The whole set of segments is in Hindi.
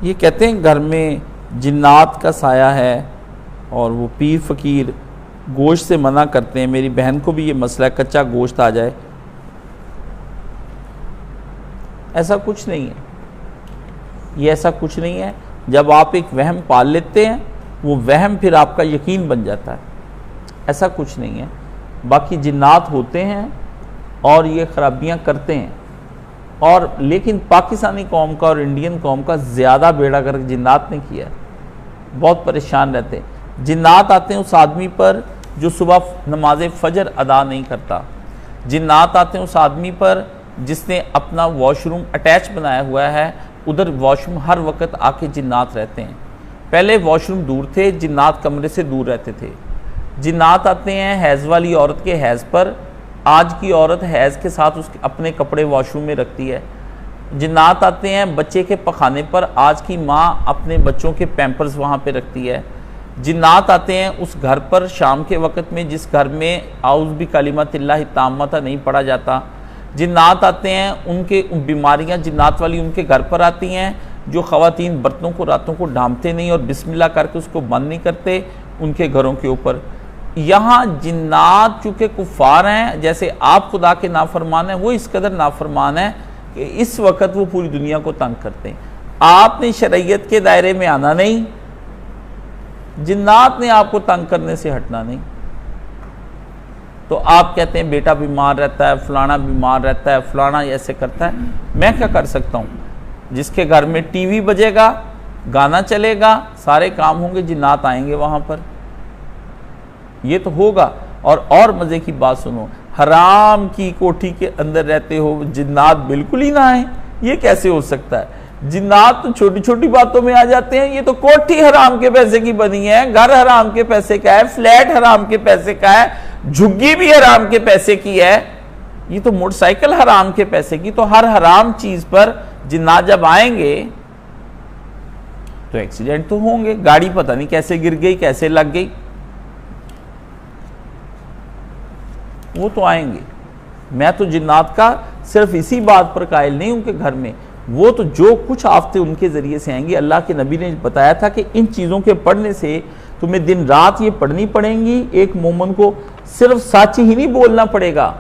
ये कहते हैं घर में जिन्नात का साया है और वो पीर फ़कीर गोश्त से मना करते हैं। मेरी बहन को भी ये मसला है, कच्चा गोश्त आ जाए। ऐसा कुछ नहीं है, ये ऐसा कुछ नहीं है। जब आप एक वहम पाल लेते हैं, वो वहम फिर आपका यकीन बन जाता है। ऐसा कुछ नहीं है। बाकी जिन्नात होते हैं और ये खराबियां करते हैं, और लेकिन पाकिस्तानी कौम का और इंडियन कौम का ज़्यादा बेड़ा गर्क जिन्नात ने किया है। बहुत परेशान रहते हैं। जिन्नात आते हैं उस आदमी पर जो सुबह नमाज फजर अदा नहीं करता। जिन्नात आते हैं उस आदमी पर जिसने अपना वॉशरूम अटैच बनाया हुआ है, उधर वॉशरूम हर वक्त आके जिन्नात रहते हैं। पहले वॉशरूम दूर थे, जिन्नात कमरे से दूर रहते थे। जिन्नात आते हैं हैज़ वाली औरत के हैज़ पर। आज की औरत हैज़ के साथ उसके अपने कपड़े वॉशरूम में रखती है। जिन्नात आते हैं बच्चे के पखाने पर। आज की माँ अपने बच्चों के पैम्पर्स वहाँ पे रखती है। जिन्नात आते हैं उस घर पर शाम के वक़्त में जिस घर में आउज़ भी कलिमतिल्लाहि ताम्मता नहीं पढ़ा जाता। जिन्नात आते हैं उनके बीमारियां जिन्नात वाली उनके घर पर आती हैं, जो ख़वातीन बर्तनों को रातों को ढांपते नहीं और बिस्मिल्लाह करके उसको बंद नहीं करते उनके घरों के ऊपर। यहाँ जिन्नात चूँकि कुफ़ार हैं, जैसे आप खुदा के नाफरमान हैं, वो इस कदर नाफरमान है कि इस वक्त वो पूरी दुनिया को तंग करते हैं। आपने शरीयत के दायरे में आना नहीं, जिन्नात ने आपको तंग करने से हटना नहीं। तो आप कहते हैं बेटा बीमार रहता है, फलाना बीमार रहता है, फलाना ऐसे करता है। मैं क्या कर सकता हूँ? जिसके घर में टीवी बजेगा, गाना चलेगा, सारे काम होंगे, जिन्नात आएंगे वहाँ पर। ये तो होगा। और मज़े की बात सुनो, हराम की कोठी के अंदर रहते हो, जिन्नात बिल्कुल ही ना आए, ये कैसे हो सकता है? जिन्नात तो छोटी छोटी बातों में आ जाते हैं। ये तो कोठी हराम के पैसे की बनी है, घर हराम के पैसे का है, फ्लैट हराम के पैसे का है, झुग्गी भी हराम के पैसे की है, ये तो मोटरसाइकिल हराम के पैसे की। तो हर हराम चीज पर जिन्नात जब आएंगे तो एक्सीडेंट तो होंगे। गाड़ी पता नहीं कैसे गिर गई, कैसे लग गई, वो तो आएंगे। मैं तो जिन्नात का सिर्फ इसी बात पर कायल नहीं हूं कि घर में, वो तो जो कुछ आफते उनके जरिए से आएंगी। अल्लाह के नबी ने बताया था कि इन चीज़ों के पढ़ने से तुम्हें दिन रात ये पढ़नी पड़ेंगी। एक मोमन को सिर्फ सच ही नहीं बोलना पड़ेगा,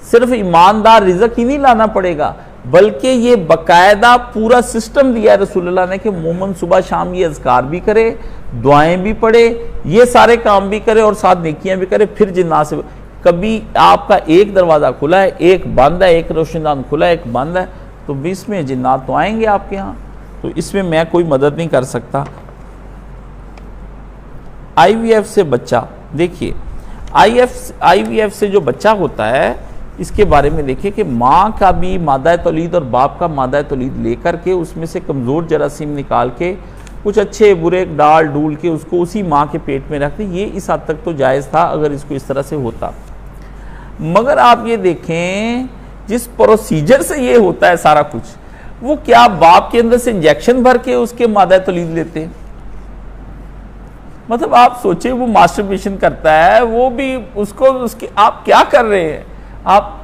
सिर्फ ईमानदार रिज़्क ही नहीं लाना पड़ेगा, बल्कि ये बाकायदा पूरा सिस्टम दिया है रसूलुल्लाह ने कि मोमन सुबह शाम ये अज़कार भी करे, दुआएं भी पढ़े, ये सारे काम भी करे और साथ नेकियां भी करे। फिर जिन्नात से कभी आपका एक दरवाज़ा खुला है, एक बंद है, एक रोशनदान खुला है, एक बंद है, तो बीच में जिन्नात तो आएंगे आपके यहाँ। तो इसमें मैं कोई मदद नहीं कर सकता। IVF से बच्चा, देखिए IVF से जो बच्चा होता है, इसके बारे में देखिए कि माँ का भी मादा तौलीद और बाप का मादा तौलीद लेकर के उसमें से कमज़ोर जरासीम निकाल के कुछ अच्छे बुरे डाल डूल के उसको उसी माँ के पेट में रखते। ये इस हद तक तो जायज़ था अगर इसको इस तरह से होता। मगर आप ये देखें जिस प्रोसीजर से ये होता है सारा कुछ, वो क्या बाप के अंदर से इंजेक्शन भर के उसके मादा तौलीद लेते हैं? मतलब आप सोचिए, वो मास्टरबेशन करता है, वो भी उसको उसके आप क्या कर रहे हैं आप?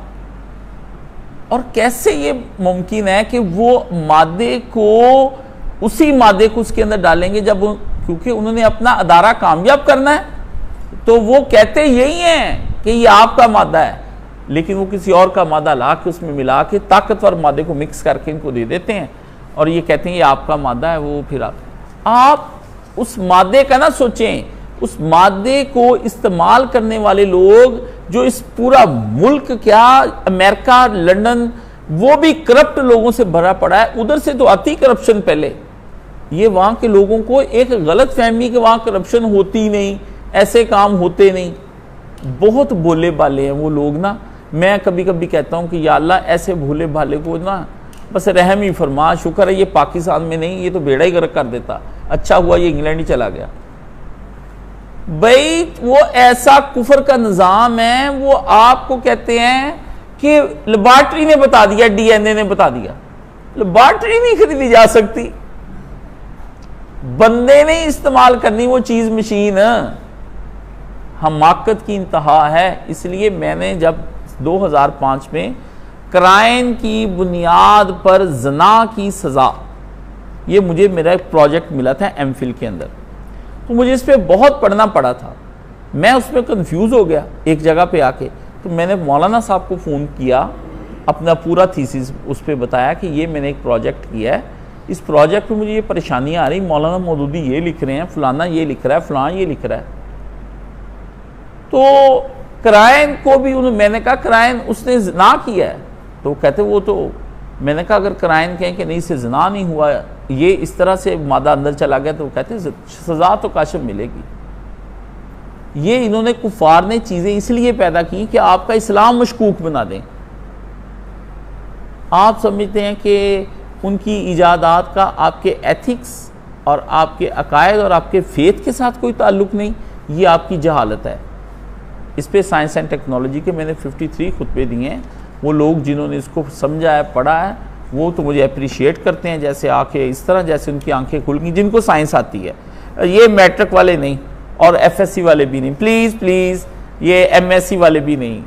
और कैसे ये मुमकिन है कि वो मादे को उसी मादे को उसके अंदर डालेंगे जब क्योंकि उन्होंने अपना अदारा कामयाब करना है, तो वो कहते यही हैं कि ये आपका मादा है, लेकिन वो किसी और का मादा ला के उसमें मिला के ताकतवर मादे को मिक्स करके इनको दे देते हैं और ये कहते हैं ये आपका मादा है। वो फिर आप उस मादे का ना सोचें, उस मादे को इस्तेमाल करने वाले लोग जो इस पूरा मुल्क क्या अमेरिका लंदन वो भी करप्ट लोगों से भरा पड़ा है। उधर से तो आती करप्शन पहले, ये वहां के लोगों को एक गलत फहमी कि वहां करप्शन होती ही नहीं, ऐसे काम होते नहीं। बहुत भोले भाले हैं वो लोग ना। मैं कभी कभी कहता हूं कि या अल्लाह ऐसे भोले भाले को ना बस रहम ही फरमा। शुक्र है ये पाकिस्तान में नहीं, ये तो बेड़ा ही गर्क कर देता। अच्छा हुआ ये इंग्लैंड ही चला गया। भाई वो ऐसा कुफर का निजाम है, वो आपको कहते हैं कि लेबॉर्ट्री ने बता दिया, DNA ने बता दिया। लेबॉर्ट्री नहीं खरीदी जा सकती, बंदे ने इस्तेमाल करनी वो चीज, मशीन। हमाकत की इंतहा है। इसलिए मैंने जब 2005 में क्राइम की बुनियाद पर जना की सजा ये मुझे मेरा एक प्रोजेक्ट मिला था एमफिल के अंदर, तो मुझे इस पर बहुत पढ़ना पड़ा था। मैं उसमें कंफ्यूज हो गया एक जगह पे आके, तो मैंने मौलाना साहब को फ़ोन किया, अपना पूरा थीसिस उस पर बताया कि ये मैंने एक प्रोजेक्ट किया है, इस प्रोजेक्ट में मुझे ये परेशानियाँ आ रही, मौलाना मौदूदी ये लिख रहे हैं, फलाना ये लिख रहा है, फलाना ये लिख रहा है। तो क्राइन को भी मैंने कहा क्राइन उसने ज़िना किया है, तो कहते वो तो, मैंने कहा अगर क्राइन कहें कि नहीं इससे ज़िना नहीं हुआ, ये इस तरह से मादा अंदर चला गया, तो कहते सज़ा तो काशिफ मिलेगी। ये इन्होंने कुफार ने चीज़ें इसलिए पैदा की कि आपका इस्लाम मशकूक बना दें। आप समझते हैं कि उनकी इजादात का आपके एथिक्स और आपके अकायद और आपके फेथ के साथ कोई ताल्लुक़ नहीं, ये आपकी जहालत है। इस पे साइंस एंड टेक्नोलॉजी के मैंने 53 खुतबे दिए हैं। वो लोग जिन्होंने इसको समझा है, पढ़ा है, वो तो मुझे अप्रिशिएट करते हैं, जैसे आंखें इस तरह, जैसे उनकी आंखें खुल गई, जिनको साइंस आती है। ये मैट्रिक वाले नहीं और एफएससी वाले भी नहीं, प्लीज़ प्लीज़, ये एमएससी वाले भी नहीं,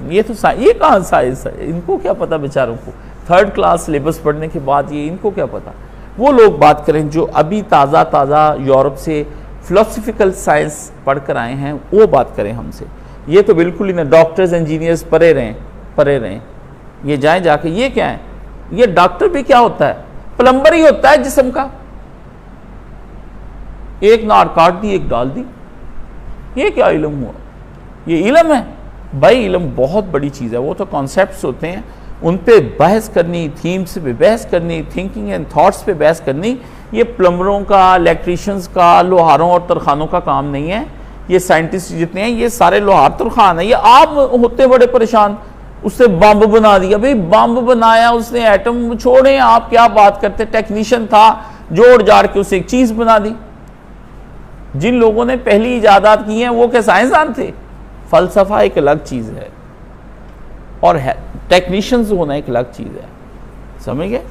ये तो ये कहाँ साइंस है, इनको क्या पता बेचारों को, 3rd क्लास सिलेबस पढ़ने के बाद ये इनको क्या पता। वो लोग बात करें जो अभी ताज़ा यूरोप से फिलोसफिकल साइंस पढ़ कर आए हैं, वो बात करें हमसे। ये तो बिल्कुल ही ना, डॉक्टर्स इंजीनियर्स पढ़े रहें, ये जाएं जाके, ये क्या है, ये डॉक्टर भी क्या होता है, प्लम्बर ही होता है जिस्म का, एक नाड़ काट दी एक डाल दी, ये क्या इल्म हुआ, ये इल्म है भाई। इल्म बहुत बड़ी चीज़ है, वो तो कॉन्सेप्ट्स होते हैं, उन पे बहस करनी, थीम्स पे बहस करनी, थिंकिंग एंड थॉट्स पे बहस करनी, ये प्लम्बरों का, इलेक्ट्रीशियंस का, लोहारों और तरखानों का काम नहीं है। ये साइंटिस्ट जितने हैं ये सारे लोहार तरखान है। ये आप होते बड़े परेशान, उससे बम बना दिया, भाई बम बनाया उसने, एटम छोड़े, आप क्या बात करते, टेक्नीशियन था, जोड़ जाड़ के उसे एक चीज़ बना दी। जिन लोगों ने पहली इजादात की हैं वो क्या साइंसदान थे? फलसफा एक अलग चीज़ है और टेक्नीशियंस होना एक अलग चीज़ है, समझ गए।